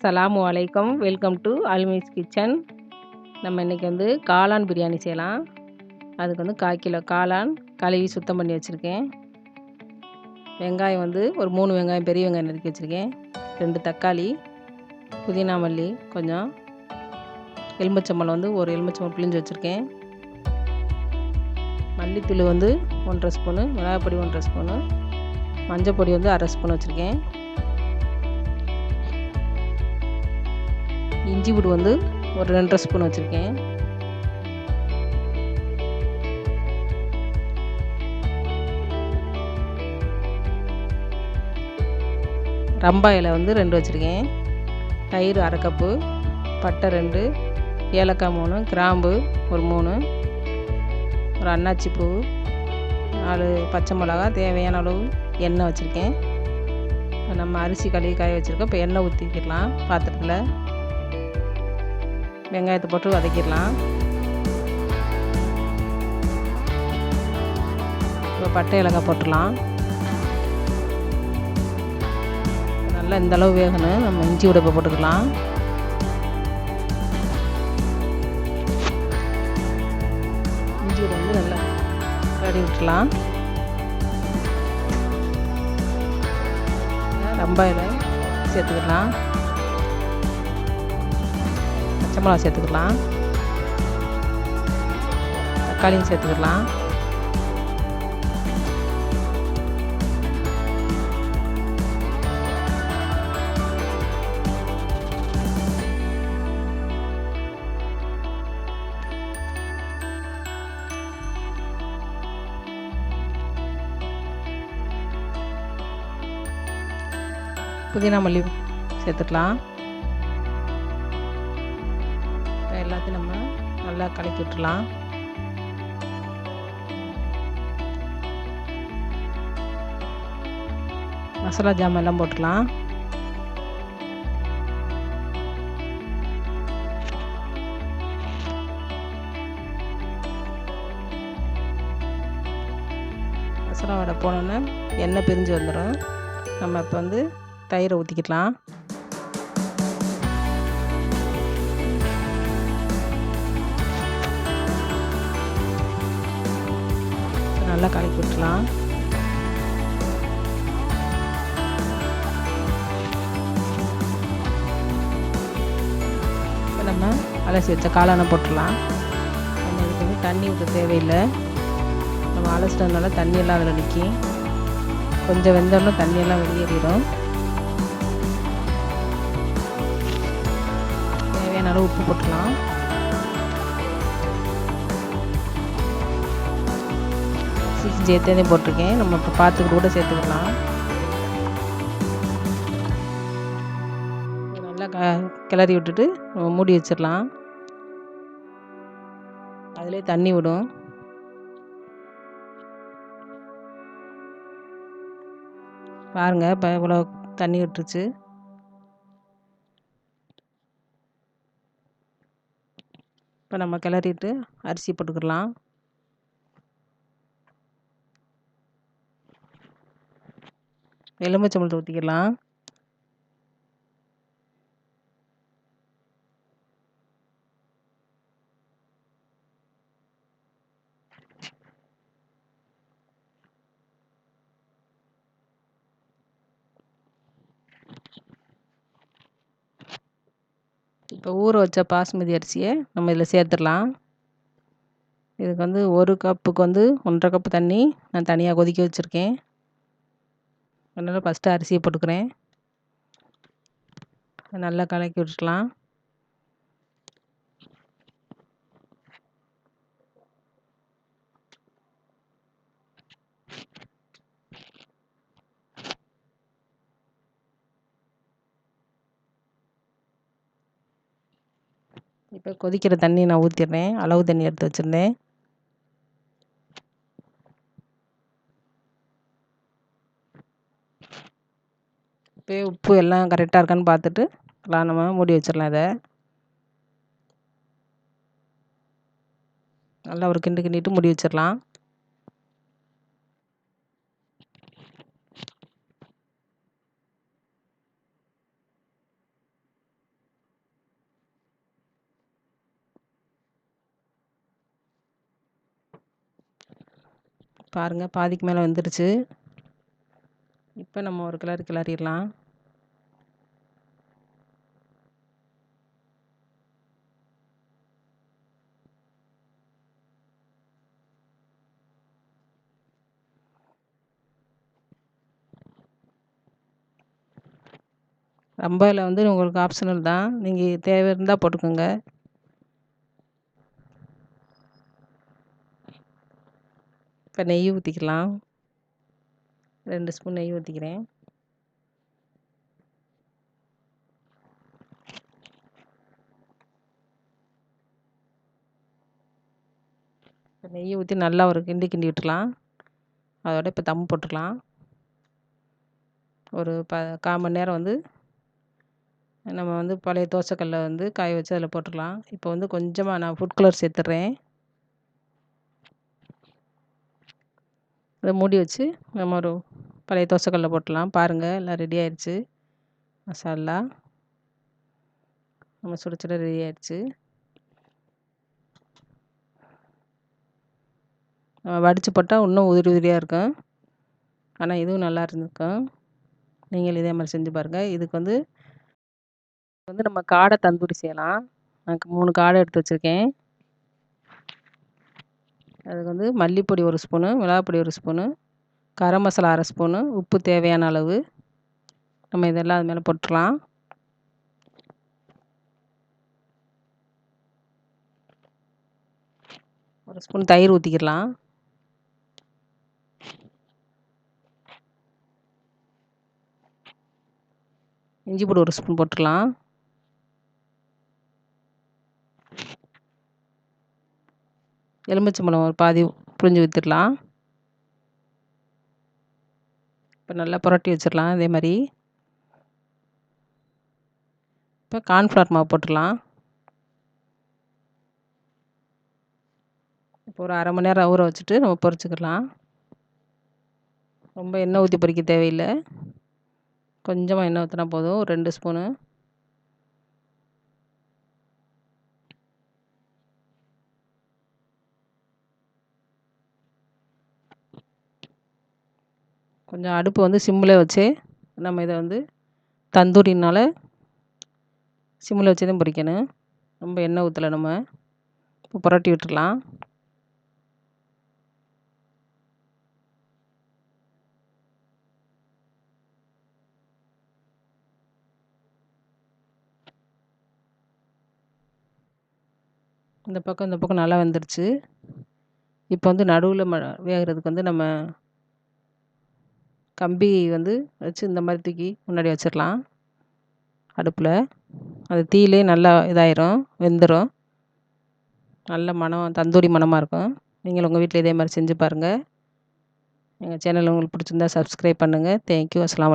அஸ்ஸலாமு அலைக்கும். Welcome to Muiz's kitchen. நம்ம இன்றைக்கி வந்து காளான் பிரியாணி செய்யலாம். அதுக்கு வந்து 1/4 கிலோ காளான் கழுவி சுத்தம் பண்ணி வச்சுருக்கேன். வெங்காயம் வந்து ஒரு 3 வெங்காயம், பெரிய வெங்காயம் நறுக்கி வச்சுருக்கேன். 2 தக்காளி, புதினா மல்லி கொஞ்சம், எலுமிச்சம்பழம் வந்து ஒரு எலுமிச்சம்பழம் பிழிஞ்சு வச்சுருக்கேன். மல்லித்தூள் வந்து 1½ ஸ்பூனு, மிளகாப்பொடி 1½ ஸ்பூனு, மஞ்சள் பொடி வந்து 1/2 ஸ்பூன் வச்சுருக்கேன். இஞ்சி பூண்டு வந்து ஒரு 2½ ஸ்பூன் வச்சுருக்கேன். ரம்பா இலை வந்து 2 வச்சுருக்கேன். தயிர் 1/2 கப்பு, பட்டை 2, ஏலக்காய் 3, கிராம்பு ஒரு 3, ஒரு அன்னாச்சி பூ, 4 பச்சை மிளகா, தேவையான அளவு எண்ணெய் வச்சுருக்கேன். இப்போ நம்ம அரிசி கழுவி காய வச்சுருக்கோம். இப்போ எண்ணெய் ஊற்றிக்கிடலாம். பாத்திரத்தில் வெங்காயத்தை போட்டு வதக்கிடலாம். இப்போ பட்டை ஏலக்காய் போட்டுடலாம். நல்லா இந்தளவு வேகணும். நம்ம இஞ்சி உடைப்பை போட்டுக்கலாம். இஞ்சி உடை வந்து நல்லா கடி விட்டுலாம். ரம்பா இலை சேர்த்துக்கலாம். பச்சை மிளகா சேர்த்துக்கலாம். தக்காளியும் சேர்த்துக்கலாம். புதினா மல்லி சேர்த்துக்கலாம். எல்லாத்தையும் நம்ம நல்லா கலக்கி விட்டுலாம். மசாலா ஜாமான் எல்லாம் போட்டுக்கலாம். மசாலா வடை போனோன்னே எண்ணெய் பிரிஞ்சு வந்துடும். நம்ம இப்போ வந்து தயிரை ஊற்றிக்கிடலாம். நல்லா கலக்கி விட்டுலாம். இப்போ நம்ம அலசி வச்ச காளானை போட்டுடலாம். நம்ம இதுக்கு வந்து தண்ணி ஊற்ற தேவையில்லை. நம்ம அலசிட்டதுனால தண்ணியெல்லாம் அதில் நிற்கும். கொஞ்சம் வெந்தோடனே தண்ணியெல்லாம் வெளியேறிடும். தேவையான அளவு உப்பு போட்டுடலாம். சேர்த்தே போட்டிருக்கேன். நம்ம இப்போ பார்த்துக்கிட்டு கூட சேர்த்துக்கலாம். நல்லா கிளறி விட்டுட்டு நம்ம மூடி வச்சிடலாம். அதிலே தண்ணி விடும். பாருங்கள், இப்போ இவ்வளோ தண்ணி விட்டுருச்சு. இப்போ நம்ம கிளறிட்டு அரிசி போட்டுக்கலாம். எலுமிச்சம்பழத்தை ஊற்றிக்கலாம். இப்போ ஊற வச்ச பாஸ்மதி அரிசியை நம்ம இதில் சேர்த்துடலாம். இதுக்கு வந்து 1 கப்புக்கு வந்து 1½ கப்பு தண்ணி நான் தனியாக கொதிக்க வச்சுருக்கேன். அதனால் ஃபஸ்ட்டு அரிசியை போட்டுக்கிறேன். நல்லா கலக்கி விட்டுக்கலாம். இப்போ கொதிக்கிற தண்ணி நான் ஊற்றிடுறேன். அளவு தண்ணி எடுத்து வச்சுருந்தேன். இப்போ உப்பு எல்லாம் கரெக்டாக இருக்கான்னு பார்த்துட்டு எல்லாம் நம்ம மூடி வச்சிடலாம். இதை நல்லா ஒரு கிண்டு கிண்டிட்டு மூடி வச்சிடலாம். பாருங்கள் பாதிக்கு மேலே வெந்துருச்சு. இப்போ நம்ம ஒரு கிளறிடலாம். ரம்பையில் வந்து உங்களுக்கு ஆப்ஷனல் தான். நீங்கள் தேவை இருந்தால் போட்டுக்கோங்க. இப்போ நெய் ஊற்றிக்கலாம். 2 ஸ்பூன் நெய் ஊற்றிக்கிறேன். இப்போ நெய் ஊற்றி நல்லா ஒரு கிண்டி விட்டுக்கலாம். அதோட இப்போ தம் போட்டுக்கலாம். ஒரு 1/4 மணி நேரம் வந்து நம்ம வந்து பழைய தோசைக்கல்லை வந்து காய வச்சு அதில் போட்டுக்கலாம். இப்போ வந்து கொஞ்சமாக நான் ஃபுட் கலர் சேர்த்துட்றேன். அதை மூடி வச்சு நம்ம ஒரு பழைய தோசைக்கல்லை போட்டுடலாம். பாருங்கள் எல்லாம் ரெடி ஆயிடுச்சு. மசாலா நம்ம சுட சுட ரெடி ஆயிடுச்சு. நம்ம வடித்து போட்டால் இன்னும் உதிரி உதிரியாக இருக்கும். ஆனால் இதுவும் நல்லா இருந்திருக்கும். நீங்கள் இதே மாதிரி செஞ்சு பாருங்கள். இதுக்கு வந்து நம்ம காடை தந்தூரி செய்யலாம். எனக்கு 3 காடை எடுத்து வச்சுருக்கேன். அதுக்கு வந்து மல்லிப்பொடி 1 spoon, மிளகாப்பொடி 1 spoon, garam masala 1/2 spoon, உப்பு தேவையான அளவு. நம்ம இதெல்லாம் அது மேலே போட்டுடலாம். ஒரு ஸ்பூன் தயிர் ஊற்றிக்கிடலாம். இஞ்சி பூண்டு 1 ஸ்பூன் போட்டுடலாம். எலுமிச்சம்பழம் ஒரு பாதி புழிஞ்சு ஊற்றிடலாம். இப்போ நல்லா புரட்டி வச்சிடலாம் இதே மாதிரி. இப்போ கார்ன்ஃப்ளவர் மாவு போட்டுடலாம். இப்போ ஒரு 1/2 மணி நேரம் ஊற வச்சுட்டு நம்ம பொரிச்சுக்கலாம். ரொம்ப எண்ணெய் ஊற்றி பொரிக்க தேவையில்லை. கொஞ்சமாக எண்ணெய் ஊற்றினா போதும். ஒரு 2 ஸ்பூனு. கொஞ்சம் அடுப்பு வந்து சிம்மில் வச்சு நம்ம இதை வந்து தந்தூரினால் சிம்மில் வச்சு தான் பொரிக்கணும். ரொம்ப எண்ணெய் ஊற்றலை நம்ம. இப்போ புரட்டி விட்டுடலாம். இந்த பக்கம் நல்லா வெந்துருச்சு. இப்போ வந்து நடுவில் வேகிறதுக்கு வந்து நம்ம கம்பி வந்து வச்சு இந்த மாதிரி தூக்கி முன்னாடி வச்சிடலாம் அடுப்பில். அது தீயிலே நல்லா இதாயிரும், வெந்துடும். நல்ல மணம், தந்தூரி மணமாக இருக்கும். நீங்கள் உங்கள் வீட்டில் இதே மாதிரி செஞ்சு பாருங்கள். எங்கள் சேனல் உங்களுக்கு பிடிச்சிருந்தா சப்ஸ்கிரைப் பண்ணுங்கள். தேங்க்யூ. அஸ்ஸலாமு அலைக்கும்.